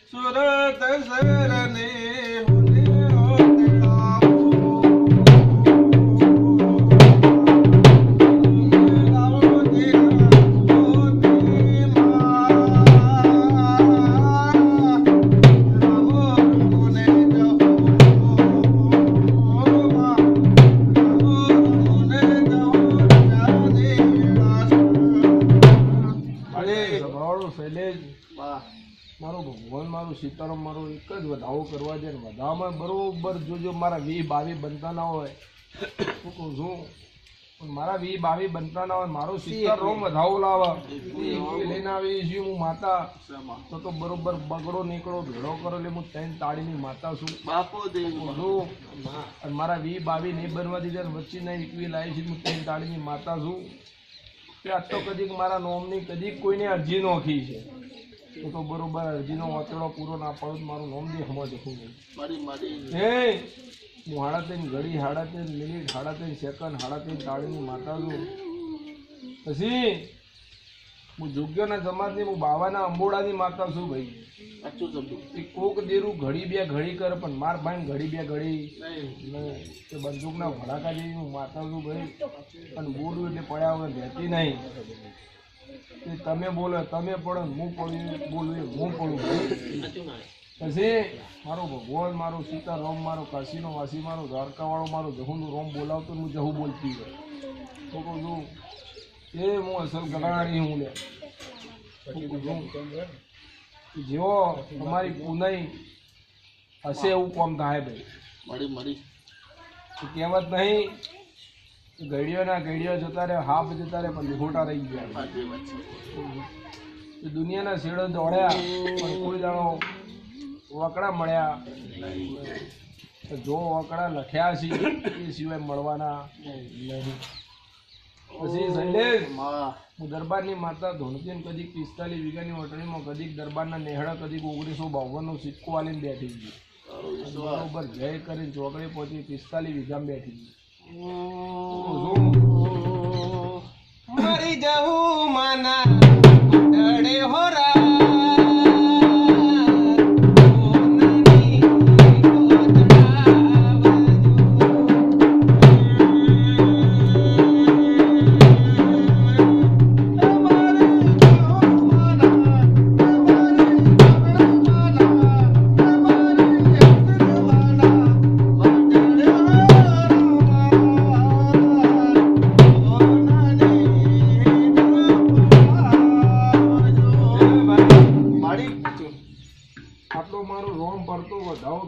સુરત શરને હોને હોતલાવો મારો ભગવાન મારું સીતારામ મારો એક જ વધાવો કરવા છે ને વધાવામાં બરોબર જોજો મારા 20-22 બનતા ના હોય હું કહું છું પણ મારા 20-22 બનતા ના હોય મારું સીતારામ વધાવો લાવે લઈને આવી છું હું માતા તો બરોબર બગડો નીકળો ભેળો કરો એટલે હું 3 તાળીની માતા છું બાપો દેવું અને મારા 20-22 નહીં બનવા દીધા વચ્ચે નહીં એકવી લાવી છે હું 3 તાળીની માતા છું કે આજ તો કદીક મારા નોમની કદીક કોઈને અરજી નોખી છે હું તો બરોબર અરજીનો વાંચડો પૂરો ના પાડું મારું નામ બી સમજ હું હે હું 3.5 ઘડી 3.5 મિનિટ 3.5 સેકન્ડ 3.5 તાળીની માતા છું પછી હું જોગ્યના સમાજની હું બાવાના અંબોડાની માતા છું ભાઈ કોક દેરું ઘડી બે ઘડી કરે પણ માર ભાઈ ઘડી બે ઘડી નહીં બંદૂકના ભડાકા જેવી હું માતા છું ભાઈ અને બોલું એટલે પડ્યા વગર રહેતી નહીં તમે બોલો તમે પડો હું પડ્યું બોલું હું પડું પછી મારો ભગવાન મારો સીતારામ મારો કાશીનો વાસી મારો દ્વારકાવાળો મારો જહુનું રોમ બોલાવતો હું જહુ બોલતી હોય તો કહું છું એ હું અસલ ગલાણી હું લે જેવો તમારી પુનઈ હશે એવું કોમ થાય ભાઈ કહેવત નહીં ઘડીઓ જતા રહે હાફ જતા રહે પણ ખોટા રહી ગયા દુનિયાના શેડો દોડ્યા પણ કોઈ જાણો વકડા મળ્યા જો વકડા લખ્યા છે એ સિવાય મળવાના નહીં પછી સંદેશ હું દરબારની માતા ધોનતીન કદીક 45 વીઘાની વટણીમાં કદીક દરબારના નેહડા કદીક 1952નો સિક્કો વાલીને બેઠી ગઈ બરોબર જય કરીને ચોકડી પહોંચી 45 વીઘામાં બેઠી ગઈ મરી જવું માના ડડે હોરા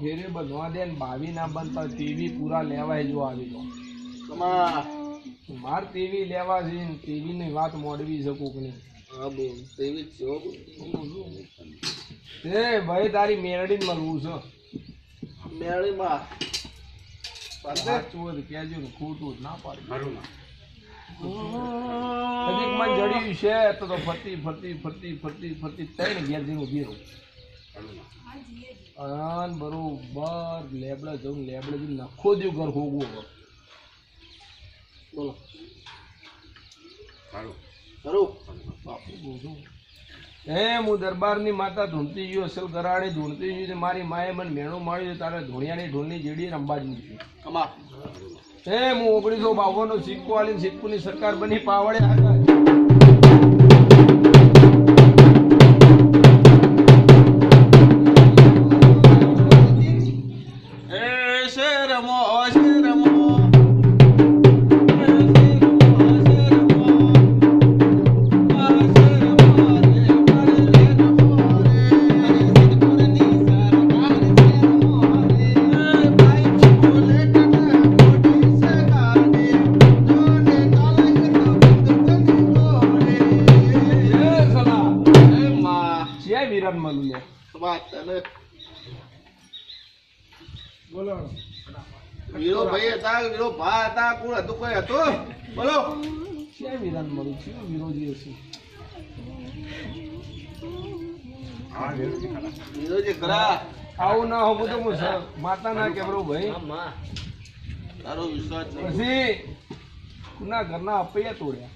ફેરે બનવા દે ને 22 ના બનતા ટીવી પૂરા લેવાય જો આવી તો માર ટીવી લેવા છે ને ટીવી ની વાત મોડવી શકું કે નહીં એ ભાઈ તારી મેરડી મળવું છે મેરડીમાં સાચું કેજો ને ખોટું ના પાડ્યું મને જડ્યું છે તો ફરતી ફરતી ફરતી ફરતી ફરતી 3 ઘેર જઈને ઉભી રહું અને બરોબર લેબડા જવું લેબડે જઈને નખો દઉં ઘર હોગવું બોલો હું દરબારની માતા ધૂણતી ગયો અસલ ગરાણી ધૂણતી ગયું મારી માએ મને મેણું માળ્યું તારે ધોણિયાની ઢોલની જેડી અંબાજી હું 1952નો સિક્કો આલીને સિક્કોની સરકાર બની પાવડે આગળ બોલો વીરો ભાઈ હતા વીરો ભા હતા કોણ હતું કોઈ હતું બોલો છે વિરાન મળું છે વિરોજી હશે વિરોજી ખરા આવું ના હોવું તો હું માતા ના કેવરો ભાઈ તારો વિશ્વાસ પછી કુના ઘરના અપૈયા તોડ્યા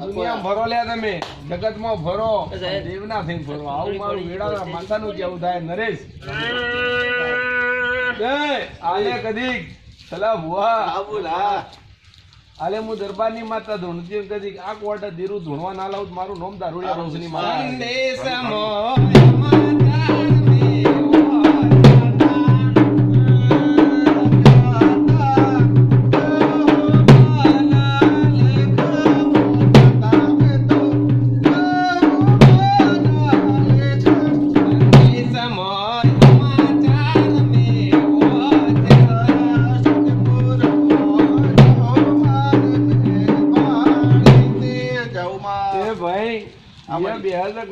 દુનિયામાં ફરો લ્યા તમે, જગતમાં ફરો, દેવના થઈને ફરો. આવું મારું વેડાના માતાનું કેવું થાય. નરેશ આલે કદી સલાહ ભુવા આલે હું દરબારની માતા ધૂણતી કદી આ કોટા ધીરું ધૂણવા ના લાવું મારું નોમ દારૂડિયા રોશની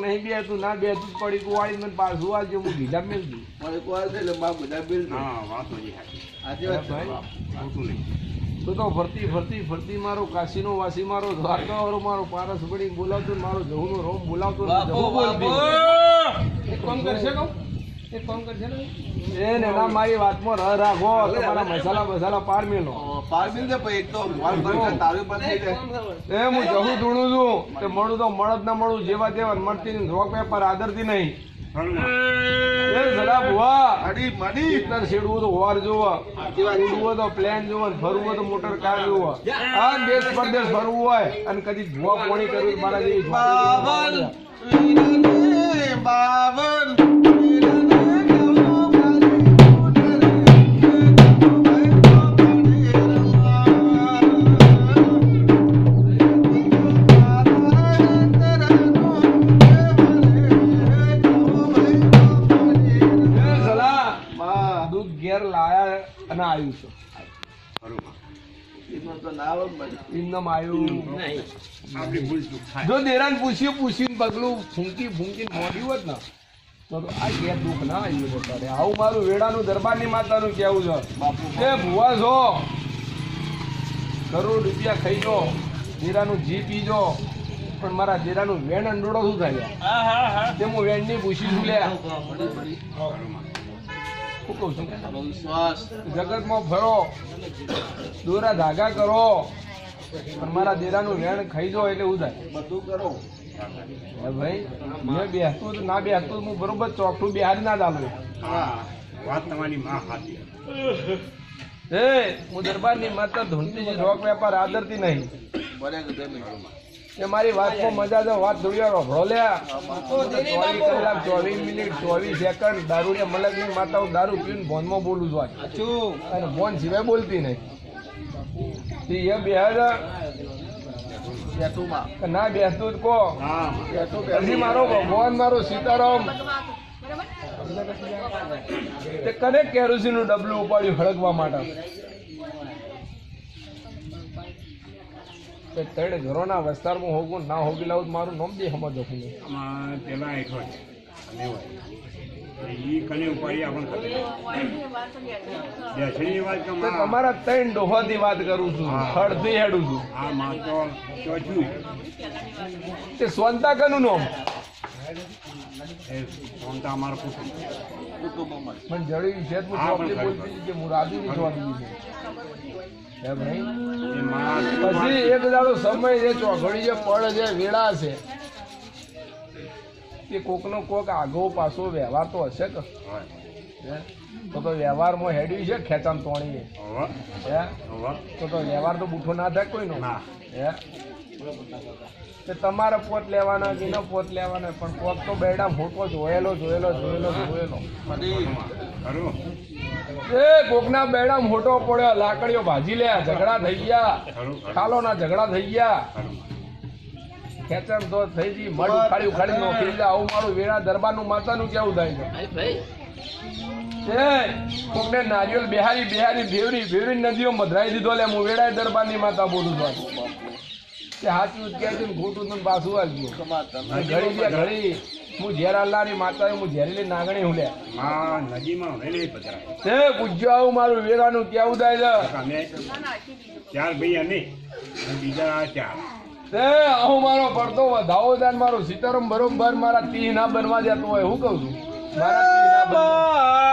નહીં બે તું ના બે તું પડી કુવાડી મને પાછું આવજે હું ગીધા મેલ દઉં તું તો ફરતી ફરતી ફરતી મારો કાશીનો વાસી મારો દ્વારકા વાળો મારો પારસ પડી બોલાવતો મારો જહુનો રોમ બોલાવતો કોમ કરશે કહું એક કામ કરશે ને એ ને ના મારી વાતમાં રહ રાખો તમારા મસાલા બસાલા પાર મેલો એક તો એ હું જહું ધૂણું છું તે મળું તો મળત ના મળું જેવા તેવા મળતી રોક વેપાર આદરતી નહીં એ જરા ભુવા ઇતર છેડવું તો હોર જોવો ઉડવું તો પ્લેન જોવો ફરવું હોય તો મોટર કાર જોવો આ દેશ પરદેશ ફરવું હોય અને કદી ભુવા પોણી કરવી મારા જેવી બાવન ઘેર લાયા અને આવ્યું છે જો દેરાન પૂછીને પગલું ફૂંકી મોડ્યું હોત ને તો આ ઘેર દુઃખ ના આવ્યું તારે. આવું મારું વેડાનું દરબારની માતાનું કેવું છે એ ભુવા છો કરોડ રૂપિયા ખાઈ જો દેરાનું જી પીજો પણ મારા દેરાનું વેણ અંડોળો શું થાય તે હું વેણની પૂછી છું લે જગતમાં ફરો દોરા ધાગા કરો પણ મારા દેરાનું વેણ ખાઈ જો એટલે ઉધાય બધું કરો ભાઈ. મેં બેસતું ના બેસતું હું બરોબર ચોકઠું બિહારી ના ચાલુ હું દરબારની માતા ધૂણતી રોક વેપાર આદરતી નહીં એ મારી વાતમાં મજા છે. વાત થોડી ભળો લ્યા 24 કલાક 24 મિનિટ 24 સેકન્ડ દારૂડિયા મલકની માતાઓ દારૂ પીને ભોનમાં બોલું છું અને ભોન સિવાય બોલતી નહીં. એ બે ના બેસતું કહો પછી મારો ભગવાન મારો સીતારામ તે કને કેરોસીન નું ડબલું ઉપાડ્યું હળગવા માટે. ત્રણ ઘરોના વિસ્તારમાં હોગું ના હોગી લાવું મારું નામ દે સમજો તમારા ત્રણ ડોહાથી વાત કરું છું હળથી હેડું છું તે સ્વંતા કનું નામ પણ જડી છે હું રાજુ ની સ્વાદી પછી એક દાડો સમય છે ચોઘડી છે પડ છે વેળા છે કે કોક નો કોક આગો પાછો વ્યવહાર તો હશે કે તો વ્યવહારમાં હેડ્યું છે ખેંચામ તોણી તો વ્યવહાર તો બૂઠો ના થાય કોઈ નો હે તમારે પોત લેવાના કે ન પોત લેવાના પણ પોત તો બેડા ફોટો જોયેલો એ કોકના બેડા મોટો પડ્યો લાકડીઓ ભાજી લે ઝઘડા થઈ ગયા ખાલો ના ઝઘડા થઈ ગયા ખેંચણ તો થઈ ગઈ મડ ઉખાડી નોખી જાય. આવું મારું વેળા દરબારનું માતાનું કેવું થાય છે કોકને નારિયેલ બિહારી ભેવરી નદીઓ મધરાઈ દીધો લે હું વેળા દરબારની માતા બોલું છું સાચું કે છે ખોટું તને પાછું આવ્યું ઘડી હું ઝેરાલાની માતા હું ઝેરેલી નાગણી હું લે પૂછ્યો આવું મારું વેરાનું કેવું થાય છે હું મારો પડતો વધાવો થાય મારો સીતારામ બરોબર મારા તી ના બનવા જતો હોય હું કઉ છું મારા તી ના બનવા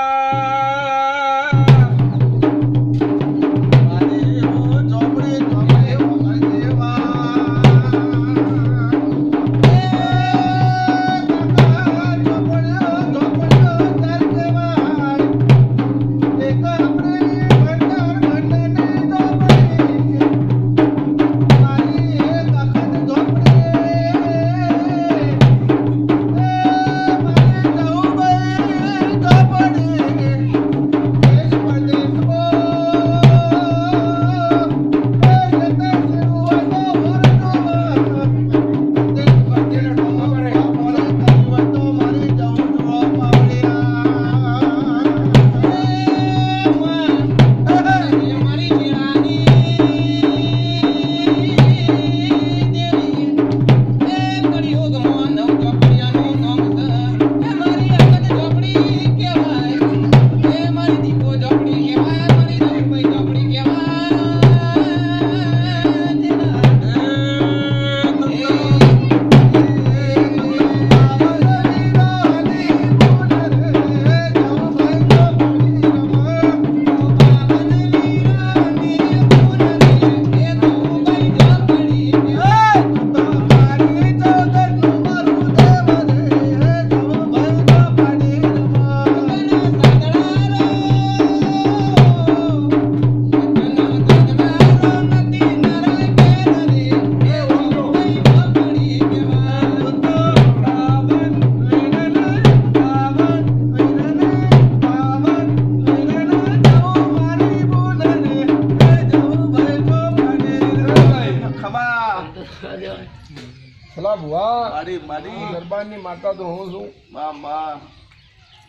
ભલા ભુવા મારી દરબારની માતા તો હું છું.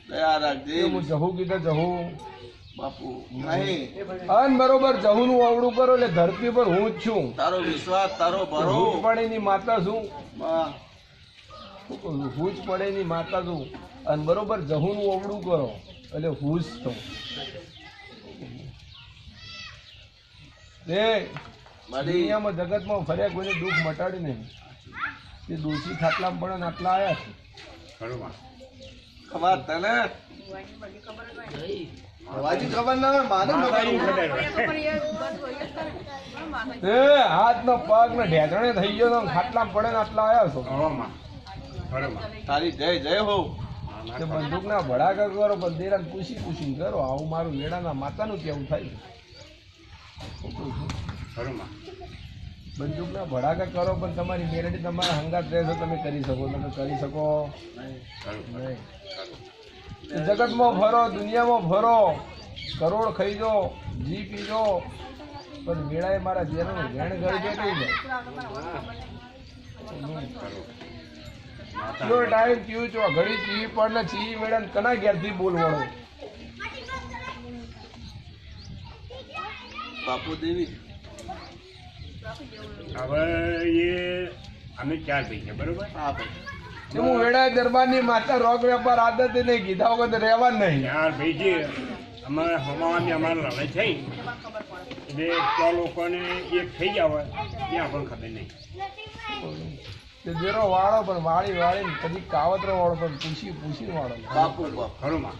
દયા રાખજે. હું જહું કીધે જહું બાપુ નહીં. અન બરોબર જહું નું અવળું કરો એટલે ધરતી પર હું જ છું. તારો વિશ્વાસ તારો ભરો. ભૂજપાણીની માતા છું. માં ભૂજપાણીની માતા છું અને બરોબર જહું નું અવળું કરો એટલે હું જ છું. દુનિયામાં જગતમાં ફર્યા કોઈને દુઃખ મટાડી નહીં. તે દોષી ખાટલામાં પડે ને આટલા આવ્યા છે. ખબર તને હવાજી ખબર ના હોય માને હાથ નો પગ ને ઢેકણે થઈ ગયો ને ખાટલામાં પડે ને આટલા આવ્યા છો. તારી જય જય હો. તે બંદૂક ના ભડાકા કરો બંદેરા પૂછી પૂછી કરો. આવું મારું વેડાના માતાનું કેવું થાય. બંદૂક ના ભડાકા કરો પણ તમારી મેરડી તમારા હંગાત રહેશો તમે કરી શકો. તમે કરી શકો નહીં. જગતમાં ફરો દુનિયામાં ફરો કરોડ ખાઈ જો જી પીજો પણ મેળાએ મારા જેનું વેણ ગળી દે નહીં. કયો ટાઈમ કયું છો ઘડી ચીવી પણ ને ચીવી મેળા કના ઘેરથી બોલવાળો. બાપુ દેવી હવે એ અમે 4 ભાઈ છે બરોબર. હા ભાઈ હું વેડા દરબારની માતા રોગ વેપાર આદત નહીં કીધા વગર રહેવા નહીં. 4 ભાઈ છે અમારે હમાવાની અમારે લડાઈ થઈ એટલે 4 લોકોને એક થઈ ગયા હોય એ આપણને ખબર નહીં. જેરો વાળો પણ વાળી વાળી કદી કાવતરો વાળો પણ પૂછી પૂછી વાળો. બાપુ બાપુ ખરું માં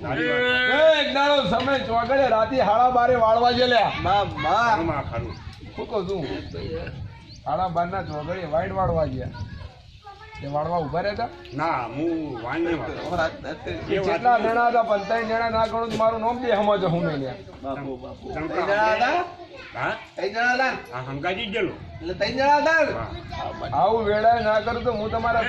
તારી વાત એક દાડો સમય ચોગડે રાતે 12:30 વાળવા જેલ્યા. ખરું માં ખરું. શું કહું છું 12:30 ના ચોગડે વાઈટ વાળવા ગયા. એ વાળવા ઉભા રહેતા ના હું વાંચ નહીં વાળતો. કેટલા જણા હતા 45 જણા ના ગણું મારું નામ દે સમજ હું નહીં લ્યા. બાપુ બાપુ હા ત્રણ જણા હતા આ હંકાજી જ ગયેલો. એટલે 3 જણા હતા. હા આવું વેળાએ ના કરું તો હું તમારા